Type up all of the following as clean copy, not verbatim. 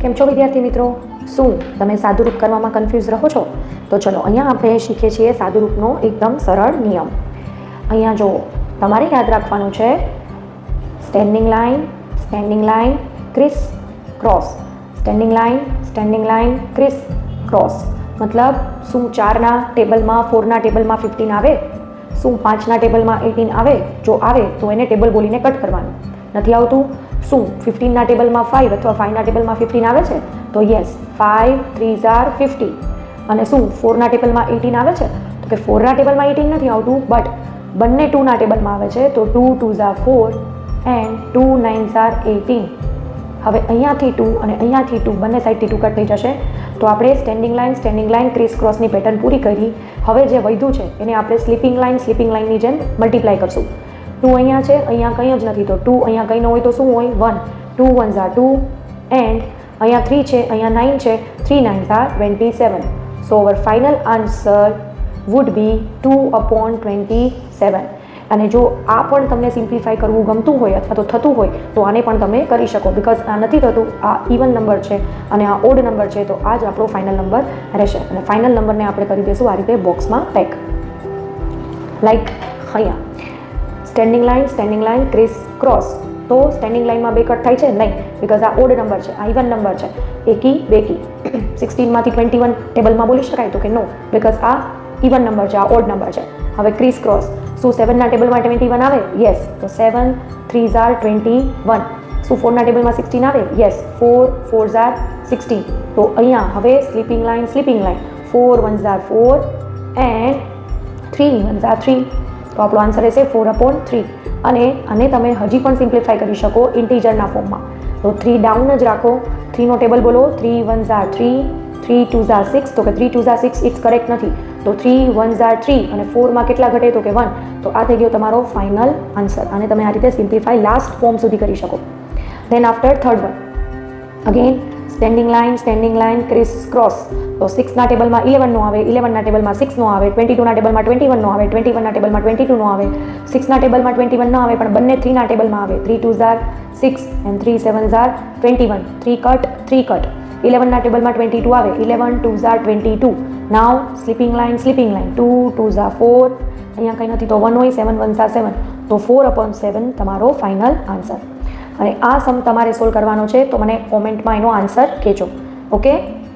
કેમ છો વિદ્યાર્થી મિત્રો? શું તમે સાદુરૂપ કરવામાં કન્ફ્યુઝ રહો છો? તો ચલો અહીંયા આપણે શીખીએ છીએ સાદુરૂપનો એકદમ સરળ નિયમ. અહીંયા જો તમારે યાદ રાખવાનું છે standing line criss cross, standing line criss cross. મતલબ શું 4ના ટેબલમાં 4ના ટેબલમાં 15 આવે? શું 5ના ટેબલમાં 18 આવે? જો આવે તો એને ટેબલ બોલીને કટ કરવાનું. નથી આવતું? શું 15ના ટેબલમાં 5 અથવા 5ના ટેબલમાં 15 આવે છે? તો યસ, 5 3s are 50. અને શું 4ના ટેબલમાં 18 આવે છે? તો કે 4ના ટેબલમાં 18 નથી આવતું, બટ બંને 2ના ટેબલમાં આવે છે. તો 2 2s are 4 and 2 9s are 18. હવે અહીંયાથી 2 અને અહીંયાથી 2 બંને સાઈડથી 2 કટ થઈ જશે. તો આપણે સ્ટેન્ડિંગ લાઇન ક્રિસ ક્રોસની પેટર્ન પૂરી કરી. હવે જે વધ્યું છે એને આપણે સ્લીપિંગ લાઇનની જેમ મલ્ટીપ્લાય કરશું. 2 અહીંયા છે, અહીંયા કંઈ જ નથી, તો 2 અહીંયા કંઈ ન હોય તો શું હોય? 1. 2 1s are 2 એન્ડ અહીંયા 3 છે, અહીંયા 9 છે, 3 9s are 27. So our final answer would be 2/27. અને જો આ પણ તમને સિમ્પ્લિફાય કરવું ગમતું હોય અથવા તો થતું હોય તો આને પણ તમે કરી શકો, બિકોઝ આ નથી થતું. આ ઇવન નંબર છે અને આ ઓડ નંબર છે, તો આ જ આપણો ફાઇનલ નંબર રહેશે. અને ફાઇનલ નંબરને આપણે કરી દઈશું આ રીતે બોક્સમાં પેક. લાઈક અહીંયા સ્ટેન્ડિંગ લાઇન ક્રિસ ક્રોસ. તો સ્ટેન્ડિંગ લાઇનમાં 2 કટ થાય છે? નહીં, બિકોઝ આ ઓડ નંબર છે, આ ઇવન નંબર છે. એકી બેકી 16માંથી 21 ટેબલમાં બોલી શકાય? તો કે નો, બિકોઝ આ ઇવન નંબર છે, આ ઓડ નંબર છે. હવે ક્રિસ ક્રોસ. શું 7ના ટેબલમાં 21 આવે? યસ, તો 7 3s are 21. શું 4ના ટેબલમાં 16 આવે? Yes, 4 4s are 16. તો અહીંયા હવે sleeping line 4 1s are 4 and 3 1s are 3. તો આપણો આન્સર રહેશે 4/3. અને આને તમે હજી પણ સિમ્પ્લિફાય કરી શકો ઇન્ટીજરના ફોર્મમાં. તો 3 ડાઉન જ રાખો. 3નો ટેબલ બોલો. 3 1s are 3, 3 2s are 6. તો કે 3 2s are 6 ઇટ્સ કરેક્ટ નથી. તો 3 1s are 3 અને 4માં કેટલા ઘટે? તો કે 1. તો આ થઈ ગયો તમારો ફાઇનલ આન્સર. અને તમે આ રીતે સિમ્પ્લિફાય લાસ્ટ ફોર્મ સુધી કરી શકો. Then after third one again standing line criss cross. તો 6ના ટેબલમાં 11 નો આવે, 11ના ટેબલમાં 6 નો આવે, 22ના ટેબલમાં 21 નો આવે, 21ના ટેબલમાં 22 નો આવે, 6ના ટેબલમાં 21 ન આવે, પણ બંને 3ના ટેબલમાં આવે. 3 2s are 6 and 3 7s are 21. 3 cut 11ના ટેબલમાં 22 આવે, 11 2s are 22. Now sleeping line 2 2s are 4, અહીંયા કંઈ નથી તો 1 હોય, 7 1s are 7. તો 4/7 તમારો ફાઇનલ આન્સર. અને આ સમ તમારે સોલ્વ કરવાનો છે, તો મને કોમેન્ટમાં એનો આન્સર કહેજો. ઓકે,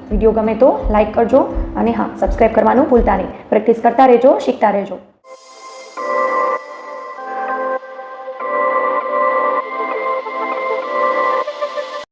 વિડીયો ગમે તો લાઇક કરજો અને હા, સબસ્ક્રાઈબ કરવાનું ભૂલતા નહીં. પ્રેક્ટિસ કરતા રહેજો, શીખતા રહેજો.